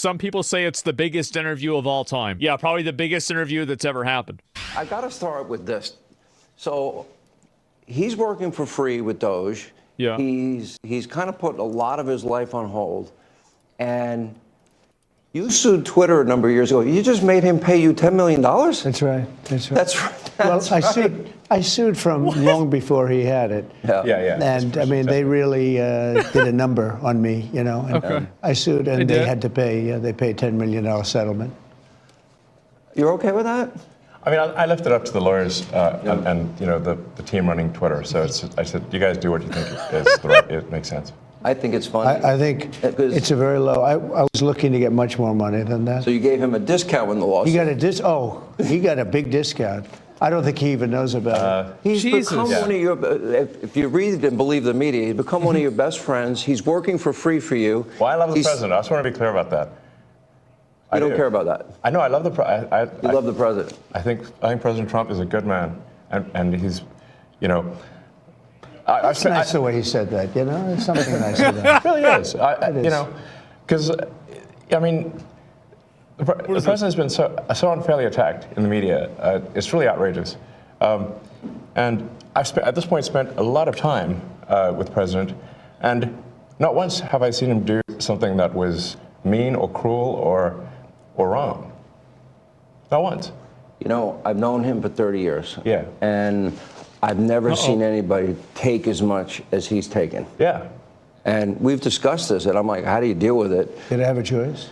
some people say it's the biggest interview of all time. Yeah, probably the biggest interview that's ever happened. I got to start with this. So he's working for free with Doge. Yeah. He's kind of put a lot of his life on hold. And you sued Twitter a number of years ago. You just made him pay you $10 million? That's right. That's right. That's well, I sued from long before he had it. Yeah. And I mean, they really did a number on me, you know. And, okay. I sued, and they had to pay. They paid $10 million settlement. You're okay with that? I mean, I left it up to the lawyers and you know the team running Twitter. So I said, you guys do what you think it makes sense. I think it's fun. I think it's a very low. I was looking to get much more money than that. So you gave him a discount when the lawsuit. He got a he got a big discount. I don't think he even knows about it. He's become one of your, if you read and believe the media, he's become one of your best friends. He's working for free for you. Well, I love the president. I just want to be clear about that. You don't care about that. I know. I love the president. You love the president. I think President Trump is a good man, and he's, you know. It's nice the way he said that. You know, it's something nice about it. It really is. You know, because I mean, the president has been so unfairly attacked in the media. It's really outrageous. And I've at this point spent a lot of time with the president, and not once have I seen him do something that was mean or cruel or wrong. Not once. You know, I've known him for 30 years. Yeah. And I've never seen anybody take as much as he's taken. Yeah. And we've discussed this, and I'm like, how do you deal with it? Did I have a choice?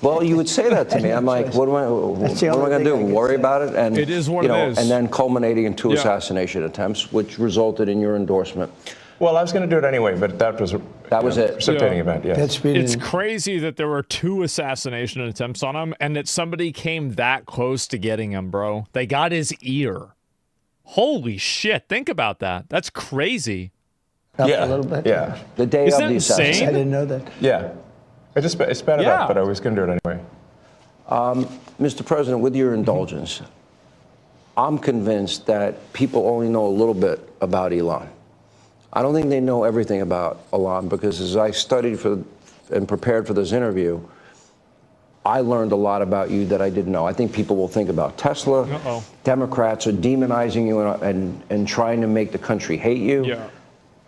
Well, you would say that to me. I'm like, what am I going to do? Worry about it? And it is what it is. And then culminating in 2 assassination attempts, which resulted in your endorsement. Well, I was going to do it anyway, but that was it. Precipitating event. Yeah. It's crazy that there were 2 assassination attempts on him, and that somebody came that close to getting him, bro. They got his ear. Holy shit! Think about that. That's crazy. Yeah, a little bit. Yeah. The day Isn't of the that insane? assassination. I didn't know that. Yeah. I sped it up, but I was going to do it anyway. Mr. President, with your indulgence, I'm convinced that people only know a little bit about Elon. I don't think they know everything about Elon, because as I studied and prepared for this interview, I learned a lot about you that I didn't know. I think people will think about Tesla. Democrats are demonizing you and trying to make the country hate you. Yeah.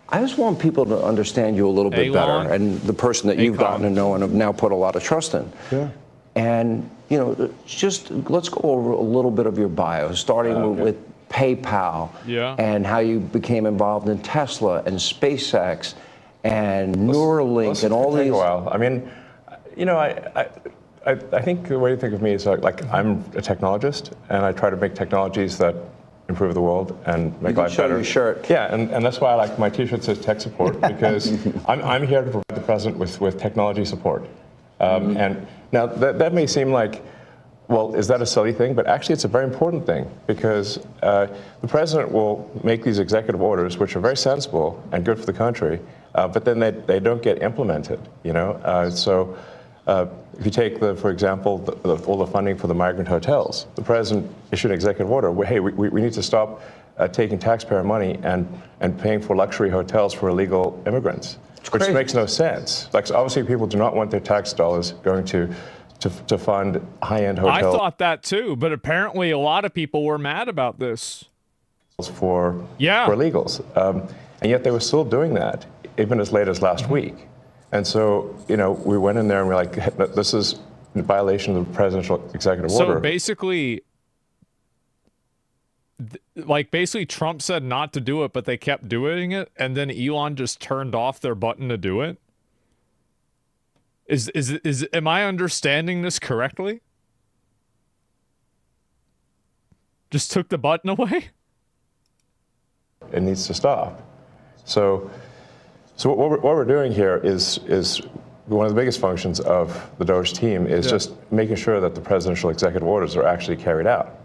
I just want people to understand you a little bit better, and the person that you've gotten to know and have now put a lot of trust in. Yeah. And, you know, just let's go over a little bit of your bio, starting with PayPal, and how you became involved in Tesla and SpaceX and Neuralink and all these. A while. I mean, you know, I think the way to think of me is like I'm a technologist, and I try to make technologies that improve the world and make life better. Your shirt. Yeah, and that's why I like my T-shirt says tech support, because I'm here to provide the president with technology support. And now that may seem like, well, is that a silly thing? But actually, it's a very important thing, because the president will make these executive orders, which are very sensible and good for the country, but then they don't get implemented. You know, so. If you take, for example, all the funding for the migrant hotels, the president issued an executive order. Hey, we need to stop taking taxpayer money and paying for luxury hotels for illegal immigrants, which makes no sense. Like, so obviously, people do not want their tax dollars going to fund high-end hotels. I thought that too, but apparently a lot of people were mad about this. For illegals, and yet they were still doing that even as late as last week. And so, you know, we went in there and we're like, this is in violation of the presidential executive order. So basically, Trump said not to do it, but they kept doing it, and then Elon just turned off their button to do it. Am I understanding this correctly? Just took the button away? It needs to stop. So what we're doing here is one of the biggest functions of the Doge team is just making sure that the presidential executive orders are actually carried out.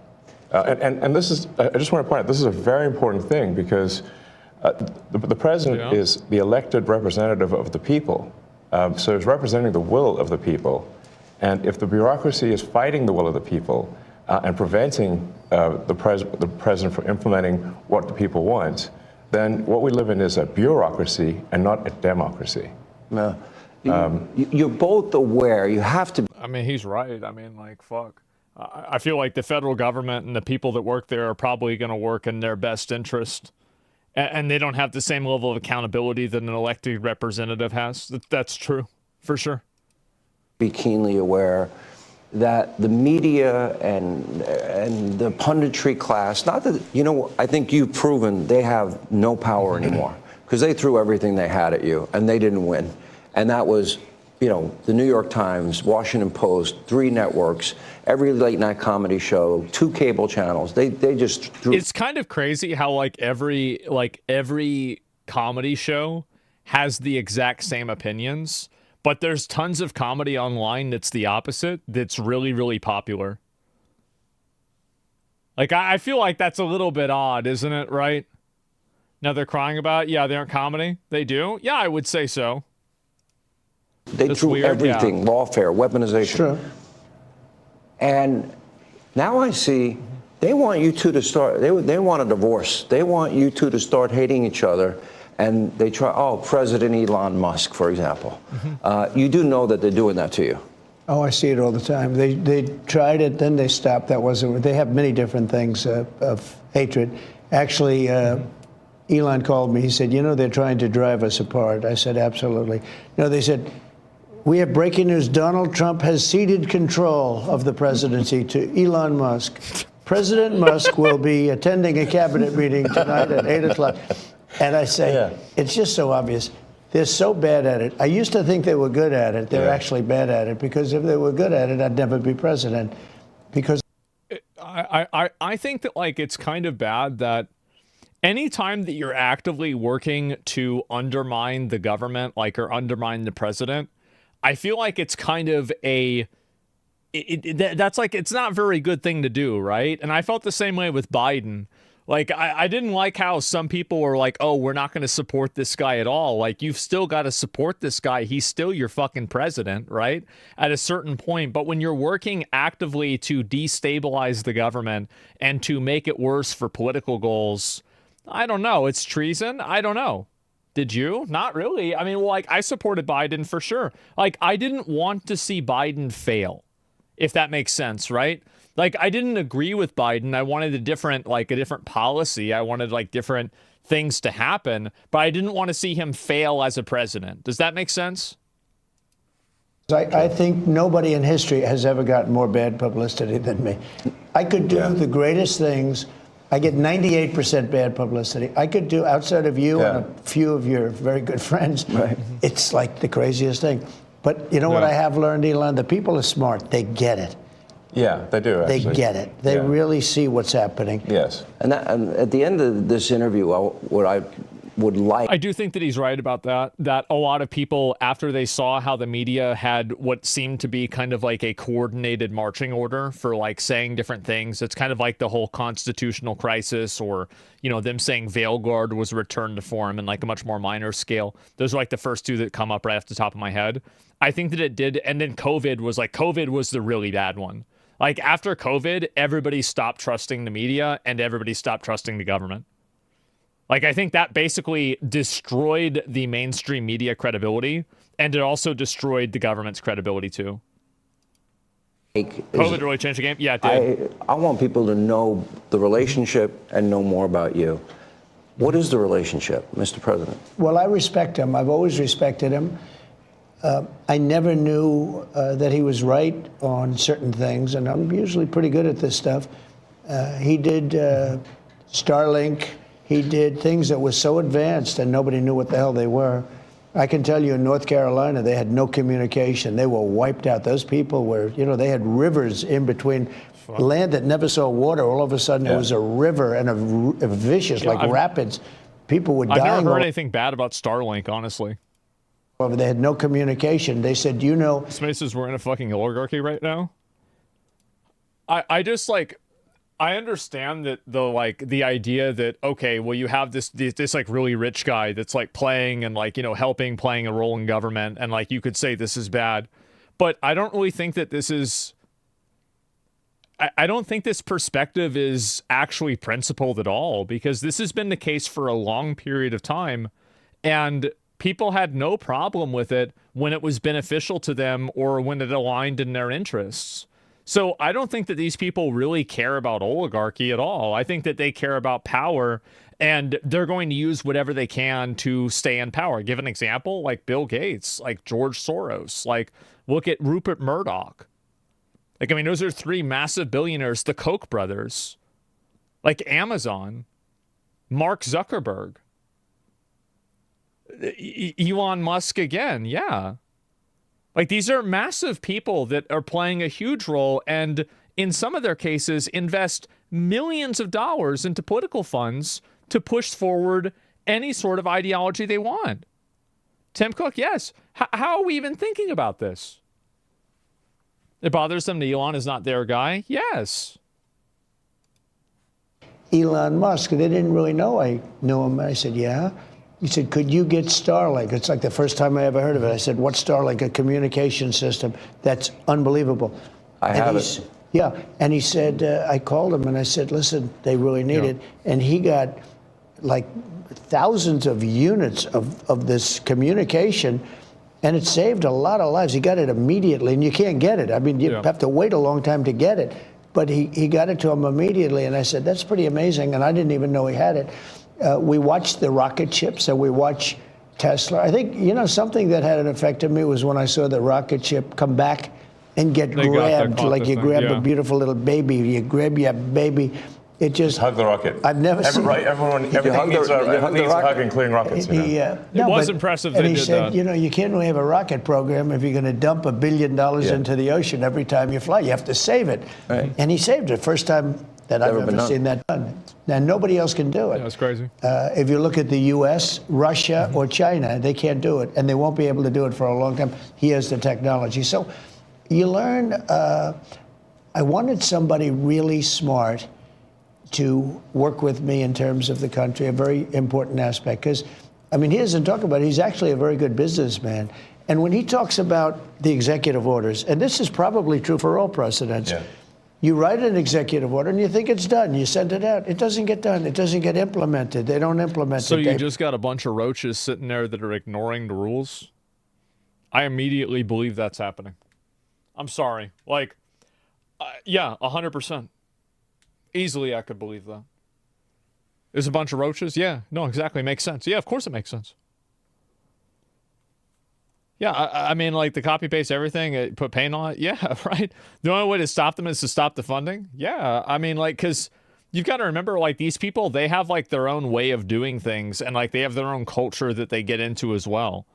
And this is, I just want to point out, this is a very important thing, because the president is the elected representative of the people. So he's representing the will of the people. And if the bureaucracy is fighting the will of the people and preventing the president from implementing what the people want, then what we live in is a bureaucracy and not a democracy. You You're both aware. You have to. I mean, he's right. I mean, like, fuck. I feel like the federal government and the people that work there are probably going to work in their best interest. And they don't have the same level of accountability that an elected representative has. That's true, for sure. Be keenly aware that the media and the punditry class, not that, you know, I think you've proven they have no power anymore because they threw everything they had at you and they didn't win. And that was, you know, the New York Times, Washington Post, 3 networks, every late night comedy show, 2 cable channels. They just drew. It's kind of crazy how like every comedy show has the exact same opinions, but there's tons of comedy online that's the opposite, that's really, really popular. Like, I feel like that's a little bit odd, isn't it, right? Now they're crying about it. Yeah, they aren't comedy. They do? Yeah, I would say so. They That's threw weird, everything, lawfare, weaponization. Sure. And now I see they want you two to start, they want a divorce. They want you two to start hating each other. And they try, President Elon Musk, for example. You do know that they're doing that to you. Oh, I see it all the time. They tried it, then they stopped. That wasn't. They have many different things of hatred. Actually, Elon called me. He said, you know, they're trying to drive us apart. I said, absolutely. No, they said, we have breaking news. Donald Trump has ceded control of the presidency to Elon Musk. President Musk will be attending a cabinet meeting tonight at 8 o'clock. And I say, It's just so obvious. They're so bad at it. I used to think they were good at it. They're actually bad at it, because if they were good at it, I'd never be president. Because I think that, like, it's kind of bad that anytime that you're actively working to undermine the government, like, or undermine the president, I feel like it's kind of that's like, it's not a very good thing to do, right? And I felt the same way with Biden. Like, I didn't like how some people were like, oh, we're not going to support this guy at all. Like, you've still got to support this guy. He's still your fucking president, right? At a certain point. But when you're working actively to destabilize the government and to make it worse for political goals, I don't know. It's treason. I don't know. Did you? Not really. I mean, well, like, I supported Biden for sure. Like, I didn't want to see Biden fail, if that makes sense, right? Like, I didn't agree with Biden. I wanted a different policy. I wanted, like, different things to happen, but I didn't want to see him fail as a president. Does that make sense? I think nobody in history has ever gotten more bad publicity than me. I could do the greatest things. I get 98% bad publicity. I could do, outside of you and a few of your very good friends, it's like the craziest thing. But you know what I have learned, Elon? The people are smart. They get it. Yeah, they do, actually. They get it. They really see what's happening. Yes. And at the end of this interview, what I would like... I do think that he's right about that, that a lot of people, after they saw how the media had what seemed to be kind of like a coordinated marching order for, like, saying different things, it's kind of like the whole constitutional crisis, or, you know, them saying Veilguard was returned to form in, like, a much more minor scale. Those are, like, the first 2 that come up right off the top of my head. I think that it did, and then COVID was the really bad one. Like, after COVID, everybody stopped trusting the media and everybody stopped trusting the government. Like, I think that basically destroyed the mainstream media credibility, and it also destroyed the government's credibility too. COVID really changed the game? Yeah, it did. I want people to know the relationship and know more about you. What is the relationship, Mr. President? Well, I respect him. I've always respected him. I never knew that he was right on certain things, and I'm usually pretty good at this stuff. He did Starlink. He did things that were so advanced and nobody knew what the hell they were. I can tell you, in North Carolina, they had no communication. They were wiped out. Those people were, you know, they had rivers in between. Land that never saw water. All of a sudden, it was a river and a vicious, rapids. People were dying. I've never heard anything bad about Starlink, honestly. They had no communication. They said, you know... Space says we're in a fucking oligarchy right now. I just, like... I understand that the idea that, okay, well, you have this like really rich guy that's like playing and, like, you know, playing a role in government, and, like, you could say this is bad, but I don't really think that this is, I don't think this perspective is actually principled at all, because this has been the case for a long period of time, and people had no problem with it when it was beneficial to them or when it aligned in their interests. So I don't think that these people really care about oligarchy at all. I think that they care about power, and they're going to use whatever they can to stay in power. Give an example, like Bill Gates, like George Soros, like look at Rupert Murdoch. Like, I mean, those are three massive billionaires, the Koch brothers, like Amazon, Mark Zuckerberg, Elon Musk again. Yeah. Like, these are massive people that are playing a huge role, and in some of their cases invest millions of dollars into political funds to push forward any sort of ideology they want. Tim Cook, yes. How are we even thinking about this? It bothers them that Elon is not their guy? Yes. Elon Musk, they didn't really know I knew him. I said, yeah. He said, could you get Starlink? It's like the first time I ever heard of it. I said, what's Starlink? A communication system. That's unbelievable. I have it. Yeah. And he said, I called him and I said, listen, they really need it. And he got like thousands of units of this communication, and it saved a lot of lives. He got it immediately, and you can't get it. I mean, you have to wait a long time to get it. But he got it to him immediately, and I said, that's pretty amazing, and I didn't even know he had it. We watched the rocket ships, and we watch Tesla. I think, you know, something that had an effect on me was when I saw the rocket ship come back and get grabbed, like you grab a beautiful little baby. You grab your baby. It just hug the rocket. I've never seen right. Everything needs a hug, including rockets. It was impressive. And he said, you know, you can't really have a rocket program if you're going to dump $1 billion into the ocean every time you fly. You have to save it. Right. And he saved it. First time that I've ever seen that done. Now, nobody else can do it. Yeah, that's crazy. If you look at the U.S., Russia, or China, they can't do it. And they won't be able to do it for a long time. He has the technology. So you learn. I wanted somebody really smart to work with me in terms of the country, a very important aspect. Because, I mean, he doesn't talk about it. He's actually a very good businessman. And when he talks about the executive orders, and this is probably true for all presidents, you write an executive order and you think it's done. You send it out. It doesn't get done. It doesn't get implemented. They don't implement it. So you just got a bunch of roaches sitting there that are ignoring the rules? I immediately believe that's happening. I'm sorry. Like, yeah, 100%. Easily, I could believe that. There's a bunch of roaches? Yeah, no, exactly. Makes sense. Yeah, of course it makes sense. Yeah, I mean, like the copy paste everything, put paint on it. Yeah, right. The only way to stop them is to stop the funding. Yeah, I mean, like, because you've got to remember, like, these people, they have like their own way of doing things, and like they have their own culture that they get into as well.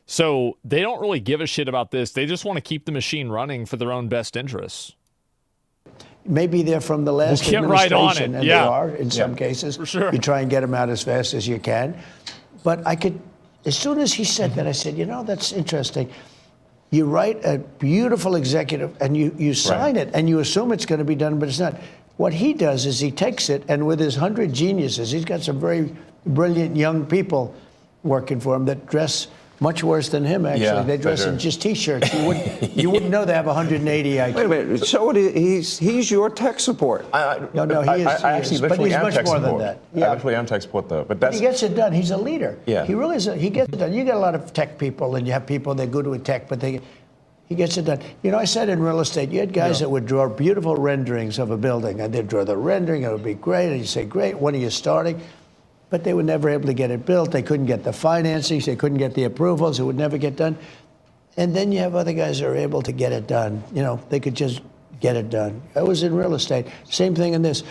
So they don't really give a shit about this. They just want to keep the machine running for their own best interests. Maybe they're from the last administration, right on it. And they are in some cases. For sure. You try and get them out as fast as you can. But I could, as soon as he said that, I said, you know, that's interesting. You write a beautiful executive and you sign it and you assume it's going to be done, but it's not. What he does is he takes it, and with his 100 geniuses, he's got some very brilliant young people working for him that dress much worse than him, actually. Yeah, they dress in just T-shirts. You wouldn't know they have 180 IQ. Wait a minute. So he's your tech support. No, he is. I actually but literally he's am much tech more support. than that. I literally am tech support, though. But he gets it done. He's a leader. Yeah. He really is. He gets it done. You get a lot of tech people, and you have people that are good with tech, but he gets it done. You know, I said in real estate, you had guys that would draw beautiful renderings of a building, and they'd draw the rendering. It would be great, and you say, great, when are you starting? But they were never able to get it built. They couldn't get the financing. They couldn't get the approvals. It would never get done. And then you have other guys that are able to get it done. You know, they could just get it done. I was in real estate. Same thing in this.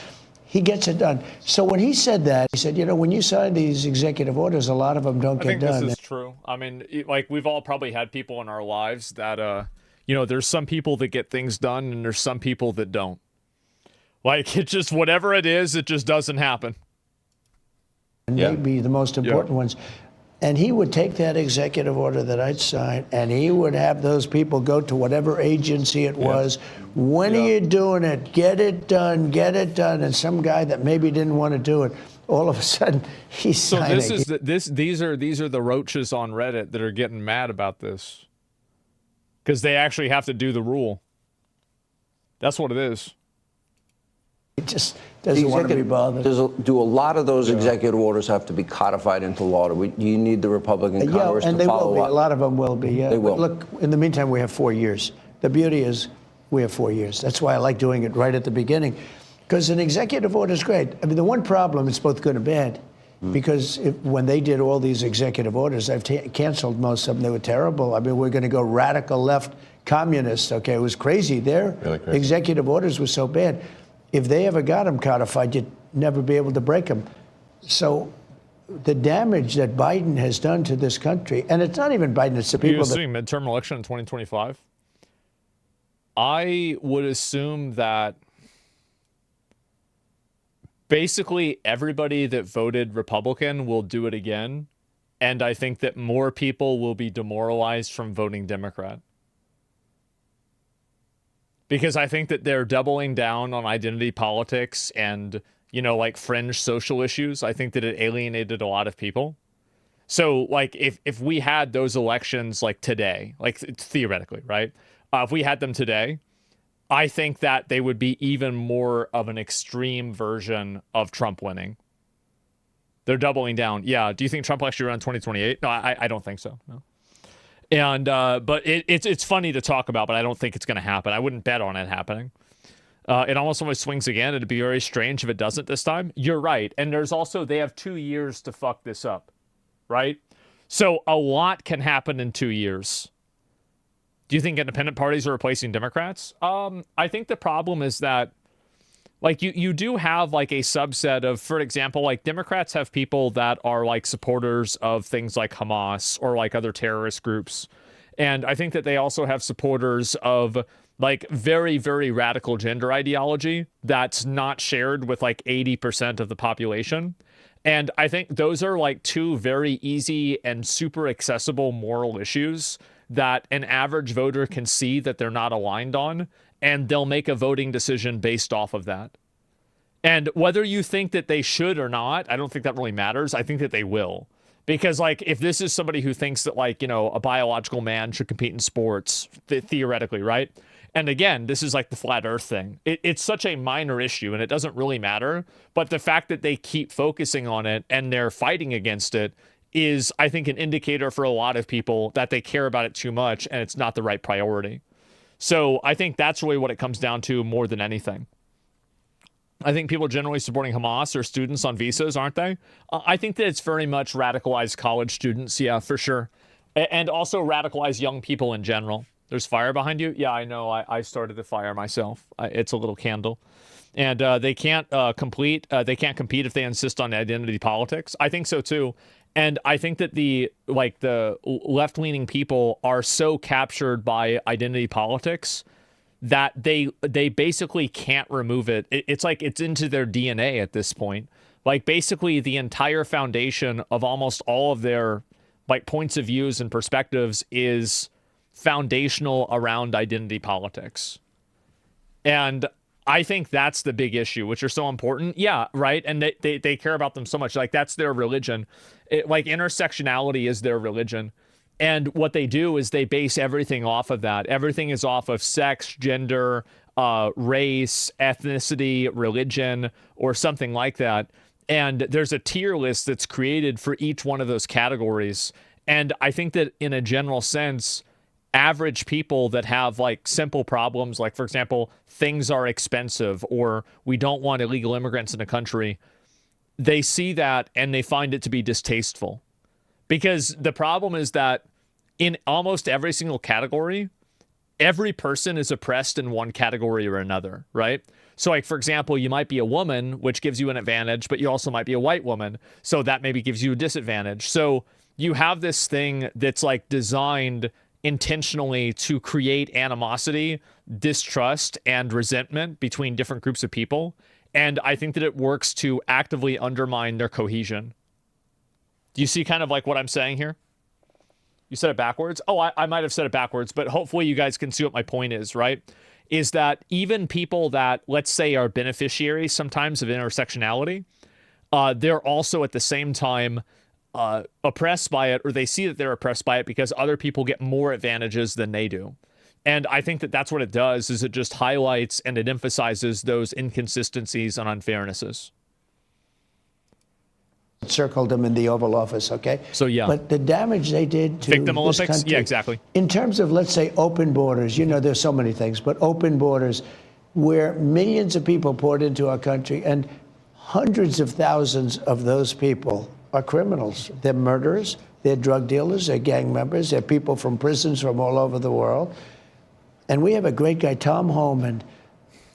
He gets it done. So when he said that, he said, you know, when you sign these executive orders, a lot of them don't get done. I think this is true. I mean, like, we've all probably had people in our lives that, you know, there's some people that get things done and there's some people that don't. Like, it just, whatever it is, it just doesn't happen. And maybe the most important ones. And he would take that executive order that I'd sign, and he would have those people go to whatever agency it was. When are you doing it? Get it done. Get it done. And some guy that maybe didn't want to do it, all of a sudden he's signing. So these are the roaches on Reddit that are getting mad about this, because they actually have to do the rule. That's what it is. He just doesn't want to be bothered. Do a lot of those executive orders have to be codified into law? Do you need the Republican Congress and to they follow will be. up? A lot of them will be. Yeah. They will. But look, in the meantime, we have 4 years. The beauty is we have 4 years. That's why I like doing it right at the beginning, because an executive order is great. I mean, the one problem, it's both good and bad, because when they did all these executive orders, I've canceled most of them. They were terrible. I mean, we're going to go radical left communist. Okay, it was crazy. Their Really crazy. executive orders were so bad. If they ever got them codified, you'd never be able to break them. So the damage that Biden has done to this country, and it's not even Biden, it's the people You're assuming midterm election in 2025? I would assume that basically everybody that voted Republican will do it again. And I think that more people will be demoralized from voting Democrat. Because I think that they're doubling down on identity politics and, you know, like fringe social issues. I think that it alienated a lot of people. So, like, if we had those elections, like, today, like, theoretically, right? If we had them today, I think that they would be even more of an extreme version of Trump winning. They're doubling down. Yeah. Do you think Trump will actually run in 2028? No, I don't think so. No. And but it's funny to talk about, but I don't think it's going to happen. I wouldn't bet on it happening. It almost always swings again. It'd be very strange if it doesn't this time. You're right. And there's also, they have 2 years to fuck this up, right? So a lot can happen in 2 years. Do you think independent parties are replacing Democrats? I think the problem is that, like, you do have, like, a subset of, for example, like, Democrats have people that are, like, supporters of things like Hamas or, like, other terrorist groups. And I think that they also have supporters of, like, very, very radical gender ideology that's not shared with, like, 80% of the population. And I think those are, like, two very easy and super accessible moral issues that an average voter can see that they're not aligned on, and they'll make a voting decision based off of that. And whether you think that they should or not, I don't think that really matters. I think that they will. Because, like, if this is somebody who thinks that, like, you know, a biological man should compete in sports, theoretically, right? And again, this is like the flat earth thing. It's such a minor issue and it doesn't really matter. But the fact that they keep focusing on it and they're fighting against it is, I think, an indicator for a lot of people that they care about it too much and it's not the right priority. So I think that's really what it comes down to more than anything. I think people generally supporting Hamas are students on visas, aren't they? I think that it's very much radicalized college students, yeah, for sure. And also radicalized young people in general. There's fire behind you? Yeah, I know. I started the fire myself. It's a little candle. And they can't compete if they insist on identity politics. I think so too. And I think that the left-leaning people are so captured by identity politics that they basically can't remove it. It's like it's into their DNA at this point. Like, basically the entire foundation of almost all of their, like, points of views and perspectives is foundational around identity politics. And I think that's the big issue, which are so important. Yeah, right. And they care about them so much. Like, that's their religion. Like, intersectionality is their religion. And what they do is they base everything off of that. Everything is off of sex, gender, race, ethnicity, religion, or something like that. And there's a tier list that's created for each one of those categories. And I think that in a general sense, average people that have, like, simple problems, like, for example, things are expensive or we don't want illegal immigrants in the country, they see that and they find it to be distasteful. Because the problem is that in almost every single category, every person is oppressed in one category or another, right? So, like, for example, you might be a woman, which gives you an advantage, but you also might be a white woman, so that maybe gives you a disadvantage. So you have this thing that's, like, designed intentionally to create animosity, distrust, and resentment between different groups of people. And I think that it works to actively undermine their cohesion. Do you see kind of like what I'm saying here? You said it backwards? Oh, I might have said it backwards, but hopefully you guys can see what my point is, right? Is that even people that, let's say, are beneficiaries sometimes of intersectionality, they're also at the same time oppressed by it, or they see that they're oppressed by it because other people get more advantages than they do. And I think that that's what it does, is it just highlights and it emphasizes those inconsistencies and unfairnesses. Circled them in the Oval Office, okay? So, yeah. But the damage they did to Victim this Olympics? country, Yeah, exactly. in terms of, let's say, open borders, you know, there's so many things, but open borders where millions of people poured into our country, and hundreds of thousands of those people are criminals. They're murderers, they're drug dealers, they're gang members, they're people from prisons from all over the world. And we have a great guy, Tom Homan,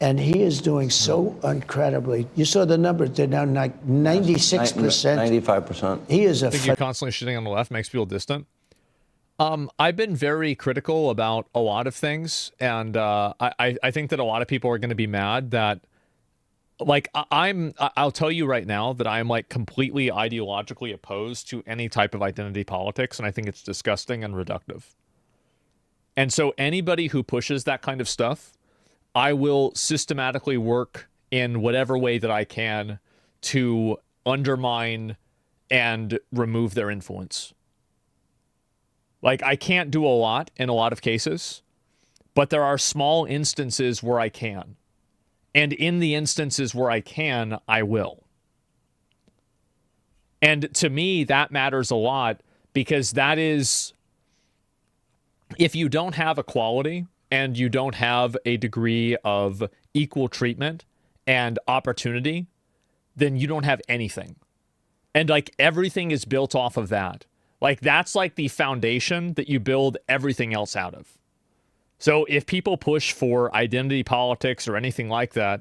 and he is doing so incredibly. You saw the numbers; they're now like 96%, 95%. He is a. I think you're constantly shitting on the left makes people distant. I've been very critical about a lot of things, and I think that a lot of people are going to be mad that, like, I'll tell you right now that I'm like completely ideologically opposed to any type of identity politics, and I think it's disgusting and reductive. And so anybody who pushes that kind of stuff, I will systematically work in whatever way that I can to undermine and remove their influence. Like, I can't do a lot in a lot of cases, but there are small instances where I can. And in the instances where I can, I will. And to me, that matters a lot, because that is, if you don't have equality and you don't have a degree of equal treatment and opportunity, then you don't have anything. And like, everything is built off of that. Like, that's like the foundation that you build everything else out of. So if people push for identity politics or anything like that,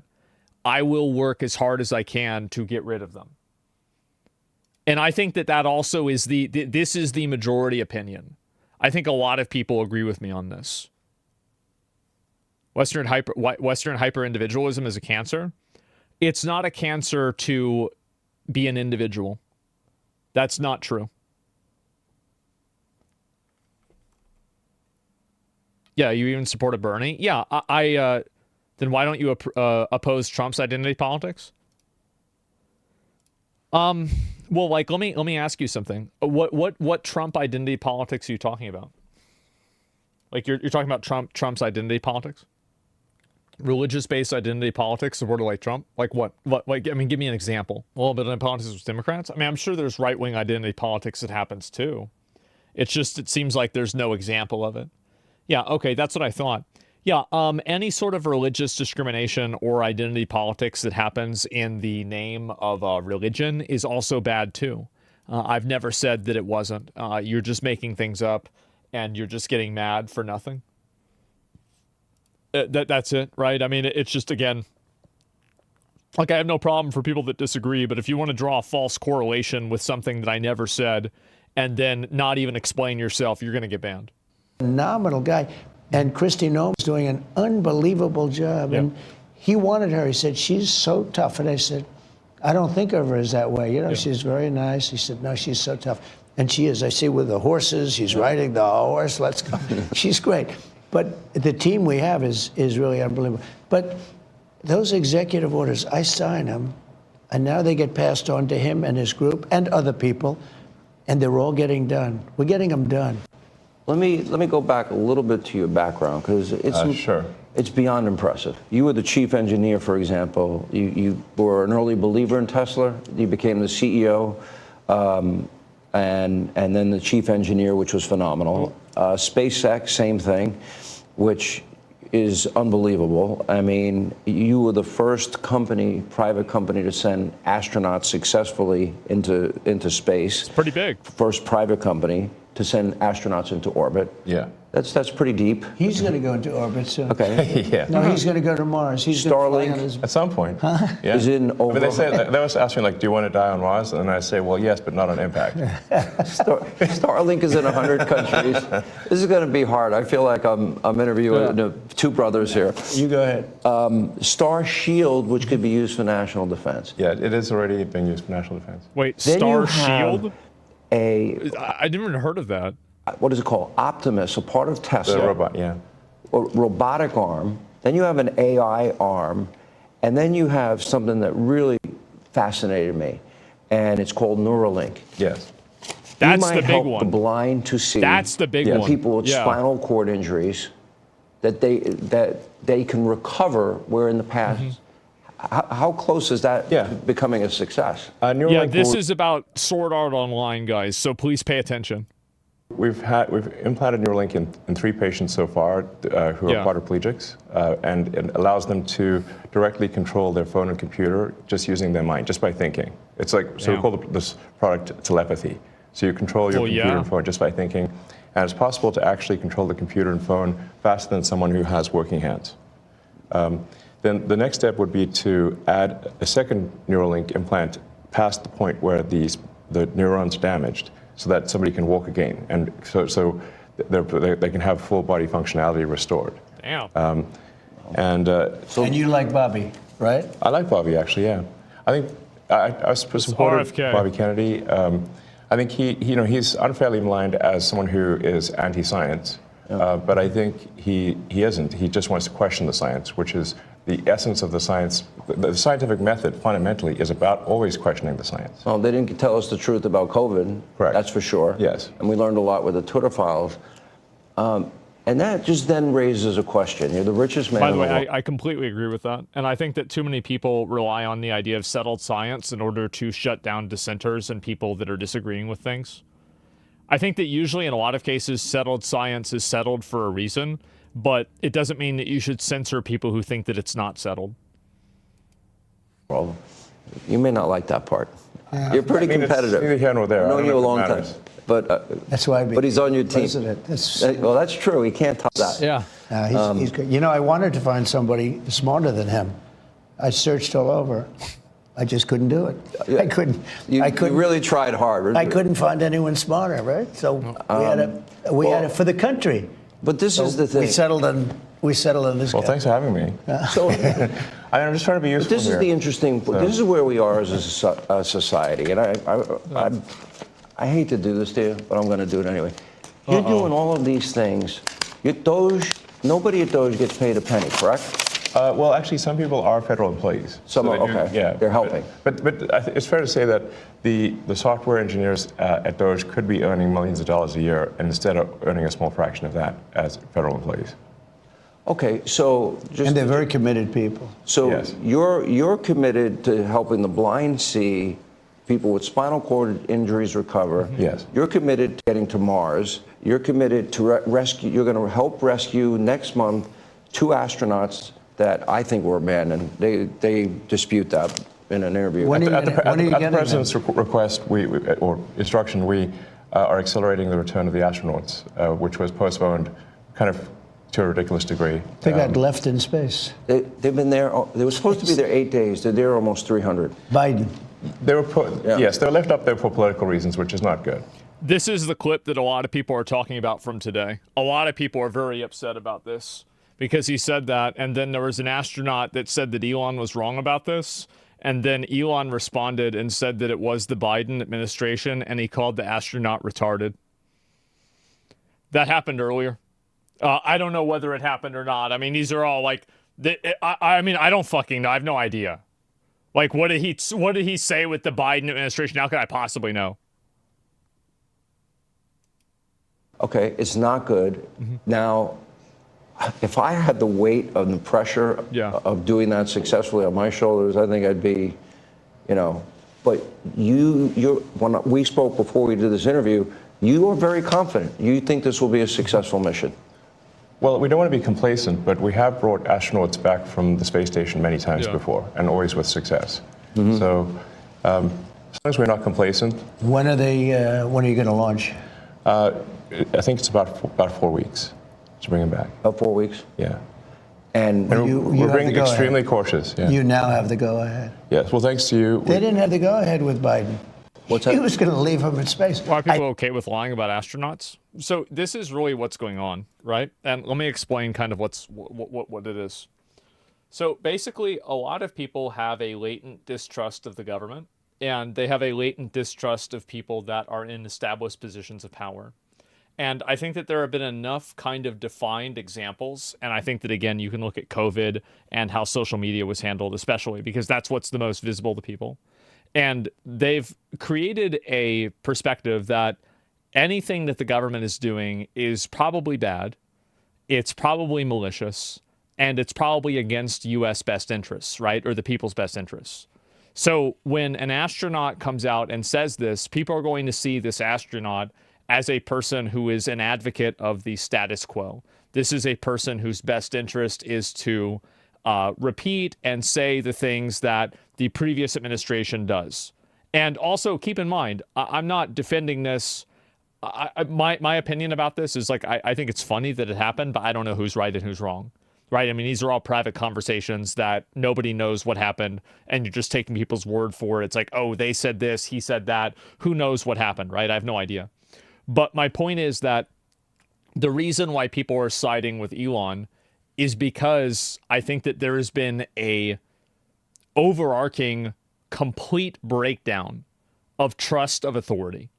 I will work as hard as I can to get rid of them. And I think that that also is this is the majority opinion. I think a lot of people agree with me on this. Western hyper individualism is a cancer. It's not a cancer to be an individual. That's not true. Yeah, you even supported Bernie? Yeah, then why don't you oppose Trump's identity politics? Well, like, let me ask you something. What Trump identity politics are you talking about? Like, you're talking about Trump's identity politics? Religious-based identity politics supported like Trump? Like what? Like, I mean, give me an example. A little bit of politics with Democrats? I mean, I'm sure there's right-wing identity politics that happens too. It's just, it seems like there's no example of it. Yeah, okay, that's what I thought. Yeah, any sort of religious discrimination or identity politics that happens in the name of religion is also bad too. I've never said that it wasn't. You're just making things up, and you're just getting mad for nothing. That's it, right? I mean, it's just, again, like, I have no problem for people that disagree, but if you want to draw a false correlation with something that I never said and then not even explain yourself, you're going to get banned. Phenomenal guy. And Kristi Noem's doing an unbelievable job. Yeah. And he wanted her. He said, she's so tough. And I said, I don't think of her as that way. You know, she's very nice. He said, no, she's so tough. And she is. I see with the horses, she's riding the horse. Let's go. She's great. But the team we have is really unbelievable. But those executive orders, I sign them, and now they get passed on to him and his group and other people, and they're all getting done. We're getting them done. Let me go back a little bit to your background, because it's beyond impressive. You were the chief engineer, for example. You were an early believer in Tesla. You became the CEO, and then the chief engineer, which was phenomenal. SpaceX, same thing, which is unbelievable. I mean, you were the first private company to send astronauts successfully into space. It's pretty big. First private company to send astronauts into orbit. Yeah. That's pretty deep. He's going to go into orbit soon. Okay. Yeah. No, he's going to go to Mars. He's Starlink. going to fly on his... At some point. Yeah. Is it over? But they always ask me, like, do you want to die on Mars? And I say, well, yes, but not on impact. Starlink is in 100 countries. This is going to be hard. I feel like I'm interviewing two brothers here. You go ahead. Star Shield, which could be used for national defense. Yeah, it is already being used for national defense. Wait, Then Star you have Shield? I didn't even heard of that. What is it called? Optimus, a part of Tesla. The robot, yeah. A robotic arm. Then you have an AI arm. And then you have something that really fascinated me. And it's called Neuralink. Yes. That's you might the big help one. the blind to see. That's the big one. People with Yeah. spinal cord injuries. that they can recover, where in the past, how close is that to becoming a success? Yeah, this is about Sword Art Online, guys, so please pay attention. We've implanted Neuralink in 3 patients so far who are quadriplegics, and it allows them to directly control their phone and computer just using their mind, just by thinking. It's like, so we call this product telepathy. So you control your computer and phone just by thinking, and it's possible to actually control the computer and phone faster than someone who has working hands. Then the next step would be to add a second Neuralink implant past the point where the neuron's damaged, so that somebody can walk again, and so they can have full body functionality restored. Damn. And you like Bobby, right? I like Bobby, actually. Yeah, I think I supported RFK. Bobby Kennedy. I think he's unfairly maligned as someone who is anti-science, but I think he isn't. He just wants to question the science, which is the essence of the science. The scientific method fundamentally is about always questioning the science. Well, they didn't tell us the truth about COVID. Correct. That's for sure. Yes. And we learned a lot with the Twitter files. And that just then raises a question. You're the richest man By the in the way, world. I completely agree with that. And I think that too many people rely on the idea of settled science in order to shut down dissenters and people that are disagreeing with things. I think that usually in a lot of cases, settled science is settled for a reason, but it doesn't mean that you should censor people who think that it's not settled. Well, you may not like that part. You're pretty It's competitive. neither here nor there. I've I known don't you a know if it long time. matters. That's why. But he's on your team. President. Well, that's true. He can't top that. Yeah. He's good. You know, I wanted to find somebody smarter than him. I searched all over. I just couldn't do it. I couldn't. You I couldn't. really tried hard. I couldn't find anyone smarter, right? So we had to for the country. But this is the thing. We settled on this. Well, guy. thanks for having me. So, I'm just trying to be useful this is here. the interesting. This is where we are as a society, and I hate to do this to you, but I'm going to do it anyway. You're doing all of these things. Nobody at Doge gets paid a penny, correct? Well, actually, some people are federal employees. Some so are, they do- okay. Yeah, They're helping. But it's fair to say that the software engineers at Doge could be earning millions of dollars a year, and instead of earning a small fraction of that as federal employees. Okay, so just And they're very committed people. so Yes. you're committed to helping the blind see, people with spinal cord injuries recover. Yes. You're committed to getting to Mars. You're committed to rescue. You're going to help rescue next month 2 astronauts that I think were abandoned. They dispute that in an interview. When At the getting president's them? request or instruction, we are accelerating the return of the astronauts, which was postponed kind of to a ridiculous degree. They got left in space. They've been there. They were supposed to be there 8 days. They're there almost 300. Biden. They were yes, they were left up there for political reasons, which is not good. This is the clip that a lot of people are talking about from today. A lot of people are very upset about this because he said that, and then there was an astronaut that said that Elon was wrong about this, and then Elon responded and said that it was the Biden administration, and he called the astronaut retarded. That happened earlier. I don't know whether it happened or not. I mean, these are all like, I mean, I don't fucking know. I have no idea. Like, what did he say with the Biden administration? How could I possibly know? Okay, it's not good. Now, if I had the weight of the pressure of doing that successfully on my shoulders, I think I'd be, But when we spoke before we did this interview, you are very confident. You think this will be a successful mission. Well, we don't want to be complacent, but we have brought astronauts back from the space station many times before, and always with success. So, as long as we're not complacent. When are you going to launch? I think it's about 4 weeks to bring them back. About 4 weeks? Yeah. And we're being extremely cautious. Yeah. You now have the go-ahead. Yes. Well, thanks to you. They didn't have the go-ahead with Biden. What's that? He was going to leave him in space. Why are people okay with lying about astronauts? So this is really what's going on, right? And let me explain kind of what it is. So basically, a lot of people have a latent distrust of the government, and they have a latent distrust of people that are in established positions of power. And I think that there have been enough kind of defined examples. And I think that, again, you can look at COVID and how social media was handled, especially because that's what's the most visible to people. And they've created a perspective that anything that the government is doing is probably bad. it's probably malicious, and it's probably against U.S. best interests, right? Or the people's best interests. So when an astronaut comes out and says this, people are going to see this astronaut as a person who is an advocate of the status quo. This is a person whose best interest is to repeat and say the things that the previous administration does. And also keep in mind, I'm not defending this. My opinion about this is like, I think it's funny that it happened, but I don't know who's right and who's wrong. Right? I mean, these are all private conversations that nobody knows what happened, and you're just taking people's word for it. It's like, oh, they said this, he said that. Who knows what happened, right? I have no idea. But my point is that the reason why people are siding with Elon is because I think that there has been a overarching, complete breakdown of trust of authority.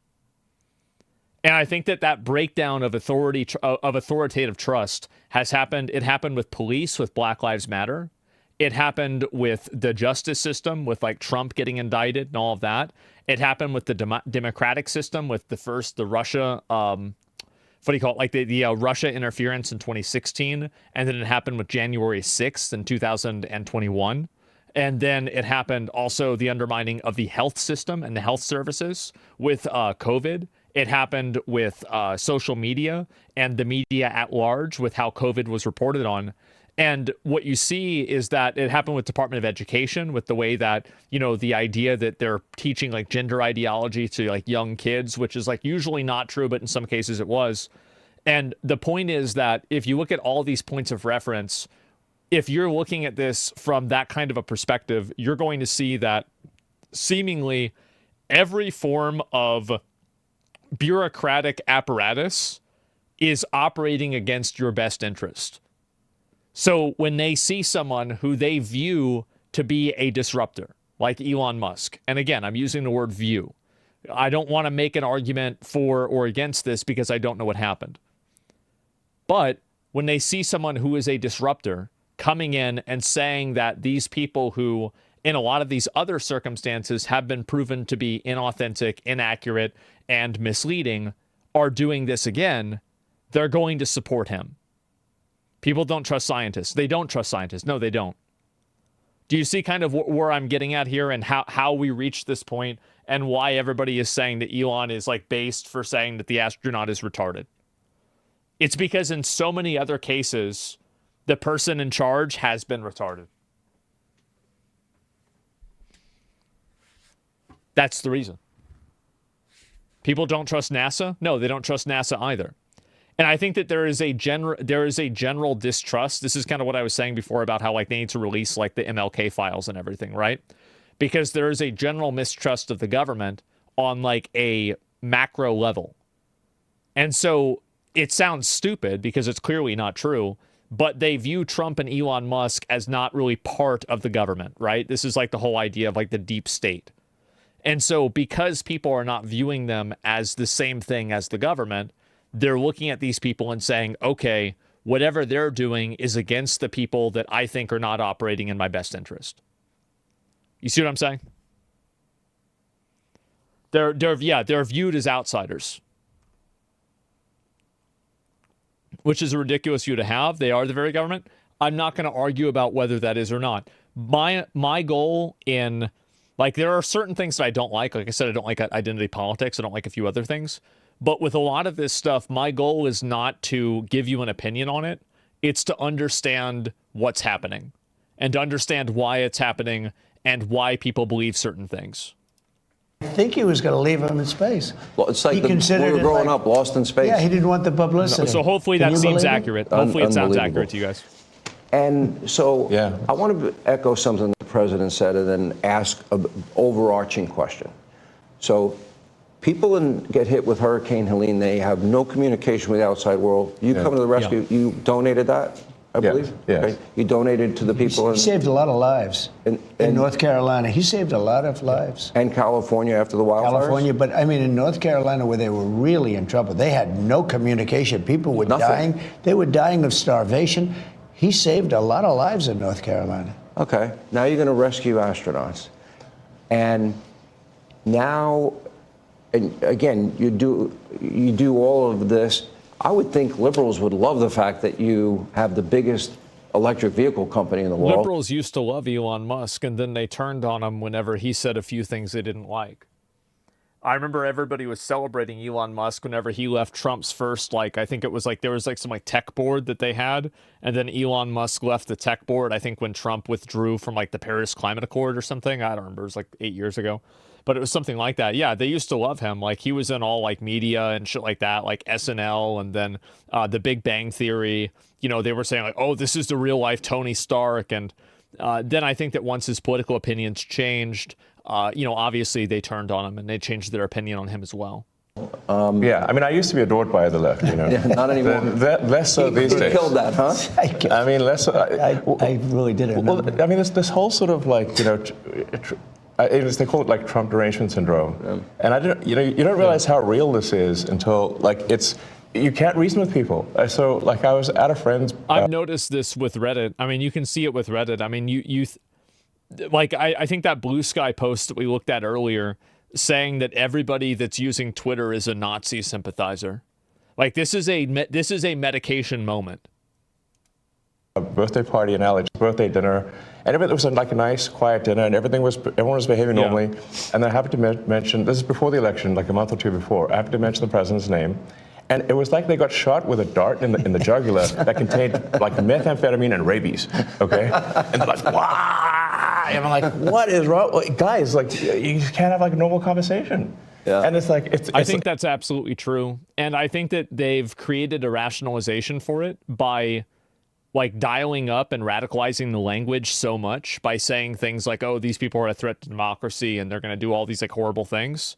And I think that that breakdown of authority, of authoritative trust has happened. It happened with police, with Black Lives Matter. It happened with the justice system, with like Trump getting indicted and all of that. It happened with the democratic system, with the Russia, what do you call it? Like the Russia interference in 2016. And then it happened with January 6th in 2021. And then it happened also the undermining of the health system and the health services with COVID. It happened with social media and the media at large with how COVID was reported on. And what you see is that it happened with Department of Education, with the way that, you know, the idea that they're teaching like gender ideology to like young kids, which is like usually not true, but in some cases it was. And the point is that if you look at all these points of reference, if you're looking at this from that kind of a perspective, you're going to see that seemingly every form of bureaucratic apparatus is operating against your best interest. So when they see someone who they view to be a disruptor, like Elon Musk, and again, I'm using the word view. I don't want to make an argument for or against this because I don't know what happened. But when they see someone who is a disruptor coming in and saying that these people who, in a lot of these other circumstances, have been proven to be inauthentic, inaccurate, and misleading, are doing this again, they're going to support him. People don't trust scientists. They don't trust scientists. No, they don't. Do you see kind of where I'm getting at here and how we reached this point and why everybody is saying that Elon is like based for saying that the astronaut is retarded? It's because in so many other cases, the person in charge has been retarded. That's the reason. People don't trust NASA? No, they don't trust NASA either. And I think that there is a general distrust. This is kind of what I was saying before about how like they need to release like the MLK files and everything, right? Because there is a general mistrust of the government on like a macro level. And so it sounds stupid because it's clearly not true, but they view Trump and Elon Musk as not really part of the government, right? This is like the whole idea of like the deep state. And so because people are not viewing them as the same thing as the government, they're looking at these people and saying, okay, whatever they're doing is against the people that I think are not operating in my best interest. You see what I'm saying? They're viewed as outsiders, which is a ridiculous view to have. They are the very government. I'm not going to argue about whether that is or not. My goal in, like, there are certain things that I don't like. Like I said, I don't like identity politics. I don't like a few other things. But with a lot of this stuff, my goal is not to give you an opinion on it. It's to understand what's happening and to understand why it's happening and why people believe certain things. I think he was going to leave him in space. Well, it's like we were growing up, lost in space. Yeah, he didn't want the publicity. So hopefully that seems accurate. Hopefully it sounds accurate to you guys. And so I want to echo something the president said and then ask an overarching question. So people get hit with Hurricane Helene. They have no communication with the outside world. You come to the rescue. You donated that, I believe? Yes. Okay. You donated to the people. He saved a lot of lives in North Carolina. He saved a lot of lives. And California after the wildfires? California, but I mean in North Carolina where they were really in trouble, they had no communication. People were dying. They were dying of starvation. He saved a lot of lives in North Carolina. Okay. Now you're going to rescue astronauts. And now, and again, you do all of this I would think liberals would love the fact that you have the biggest electric vehicle company in the world. Liberals used to love Elon Musk, and then they turned on him whenever he said a few things they didn't like. I remember everybody was celebrating Elon Musk whenever he left Trump's first, like, I think it was like, there was like some like tech board that they had. And then Elon Musk left the tech board, I think when Trump withdrew from like the Paris Climate Accord or something. I don't remember. It was like 8 years ago, but it was something like that. Yeah. They used to love him. Like he was in all like media and shit like that, like SNL and then the Big Bang Theory, you know, they were saying like, oh, this is the real life Tony Stark. And then I think that once his political opinions changed, you know, obviously they turned on him and they changed their opinion on him as well. Yeah, I mean, I used to be adored by the left, you know. Yeah, not anymore. Less so these days. Killed that, huh? I mean, less so. I really didn't know. Well, I mean, this whole sort of like, you know, they call it like Trump derangement syndrome. Yeah. And I didn't, you know, you don't realize how real this is until like you can't reason with people. So like I was at a friend's. I've noticed this with Reddit. I mean, you can see it with Reddit. I mean, like I think that Blue Sky post that we looked at earlier saying that everybody that's using Twitter is a Nazi sympathizer. Like this is a medication moment. A birthday party in Alex's birthday dinner, and it was like a nice, quiet dinner, and everyone was behaving normally. And I happened to mention, this is before the election, like a month or two before, I happened to mention the president's name. And it was like they got shot with a dart in the jugular that contained like methamphetamine and rabies, okay? And they're like, wow! And I'm like, what is wrong? Like, guys, like, you can't have like a normal conversation. Yeah. And it's like, I think that's absolutely true. And I think that they've created a rationalization for it by like dialing up and radicalizing the language so much by saying things like, oh, these people are a threat to democracy and they're going to do all these like horrible things.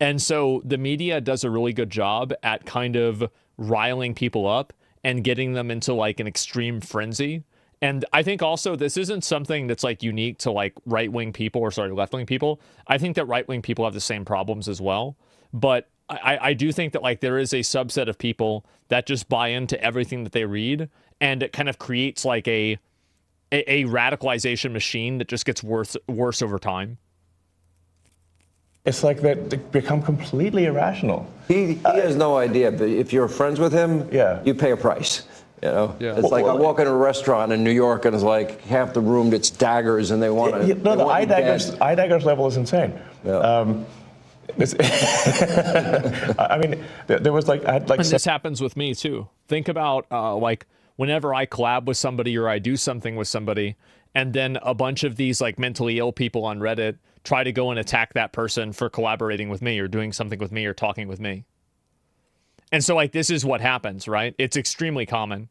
And so the media does a really good job at kind of riling people up and getting them into like an extreme frenzy. And I think also this isn't something that's like unique to like right-wing people or left-wing people. I think that right-wing people have the same problems as well. But I do think that like there is a subset of people that just buy into everything that they read, and it kind of creates like a radicalization machine that just gets worse over time. It's like they become completely irrational. He has no idea, but if you're friends with him, you pay a price. You know, it's like I walk in a restaurant in New York and it's like half the room it's daggers and they want to. No, the eye daggers level is insane. Yeah. I mean, there was like I had like. And this happens with me too. Think about like whenever I collab with somebody or I do something with somebody, and then a bunch of these like mentally ill people on Reddit try to go and attack that person for collaborating with me or doing something with me or talking with me. And so like this is what happens, right? It's extremely common.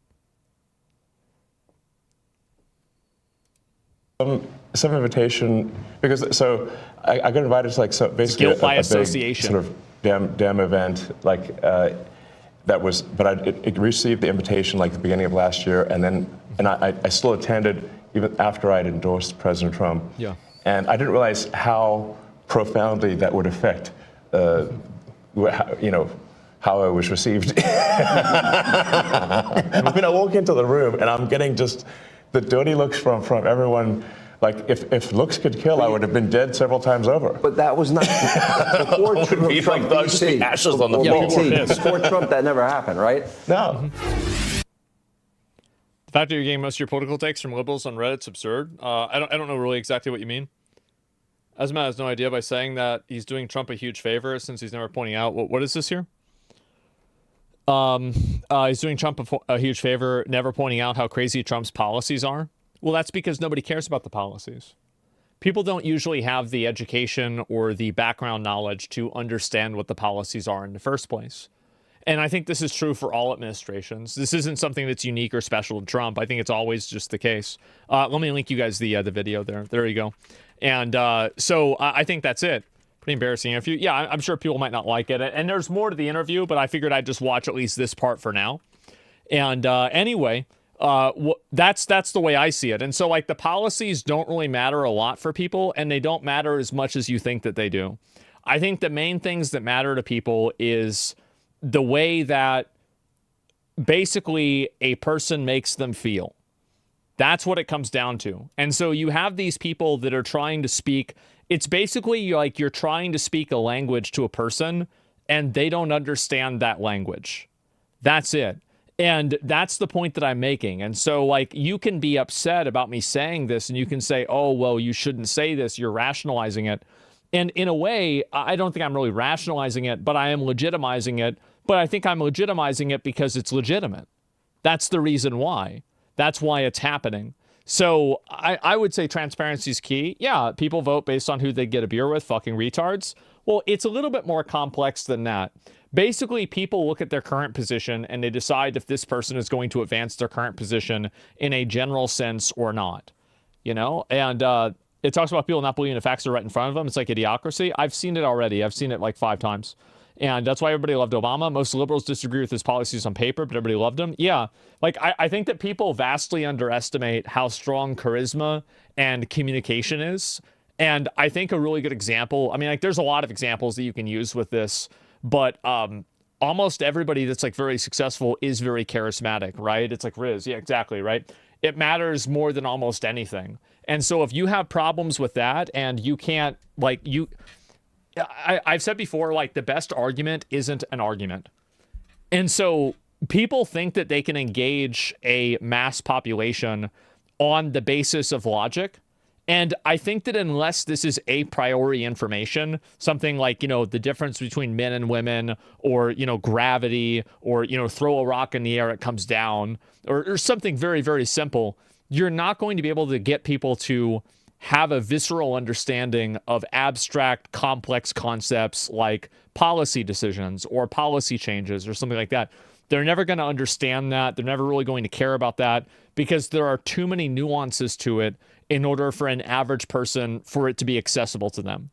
Some invitation, because so I got invited to like so basically guilt by a association big sort of damn event like that was, but I received the invitation like the beginning of last year, and I still attended even after I'd endorsed President Trump. Yeah. And I didn't realize how profoundly that would affect, you know, how I was received. I mean, I walk into the room and I'm getting just the dirty looks from everyone. Like, if looks could kill, I would have been dead several times over. But that was not before Trump. Like, ashes on the floor. Before Trump, that never happened, right? No. The fact that you're getting most of your political takes from liberals on Reddit's absurd. I don't know really exactly what you mean. Asma has no idea by saying that he's doing Trump a huge favor since he's never pointing out what is this here? He's doing Trump a huge favor, never pointing out how crazy Trump's policies are. Well, that's because nobody cares about the policies. People don't usually have the education or the background knowledge to understand what the policies are in the first place. And I think this is true for all administrations. This isn't something that's unique or special to Trump. I think it's always just the case. Let me link you guys the video there. There you go. And so I think that's it. Pretty embarrassing interview. Yeah, I'm sure people might not like it. And there's more to the interview, but I figured I'd just watch at least this part for now. And anyway, that's the way I see it. And so like the policies don't really matter a lot for people, and they don't matter as much as you think that they do. I think the main things that matter to people is the way that basically a person makes them feel. That's what it comes down to. And so you have these people that are trying to speak. It's basically like you're trying to speak a language to a person and they don't understand that language. That's it. And that's the point that I'm making. And so, like, you can be upset about me saying this, and you can say, oh, well, you shouldn't say this. You're rationalizing it. And in a way, I don't think I'm really rationalizing it, but I am legitimizing it. But I think I'm legitimizing it because it's legitimate. That's the reason why. That's why it's happening. So I would say transparency is key. Yeah, people vote based on who they get a beer with, fucking retards. Well, it's a little bit more complex than that. Basically, people look at their current position and they decide if this person is going to advance their current position in a general sense or not. You know? And it talks about people not believing the facts are right in front of them. It's like idiocracy. I've seen it already. I've seen it like 5 times. And that's why everybody loved Obama. Most liberals disagree with his policies on paper, but everybody loved him. Yeah, like I think that people vastly underestimate how strong charisma and communication is. And I think a really good example, I mean, like there's a lot of examples that you can use with this, but almost everybody that's like very successful is very charismatic, right? It's like Riz. Yeah, exactly, right? It matters more than almost anything. And so if you have problems with that and you can't, like, I've said before, like, the best argument isn't an argument. And so people think that they can engage a mass population on the basis of logic. And I think that unless this is a priori information, something like, you know, the difference between men and women, or, you know, gravity, or, you know, throw a rock in the air, it comes down, or something very, very simple, you're not going to be able to get people to have a visceral understanding of abstract, complex concepts like policy decisions or policy changes or something like that. They're never going to understand that. They're never really going to care about that because there are too many nuances to it in order for an average person for it to be accessible to them.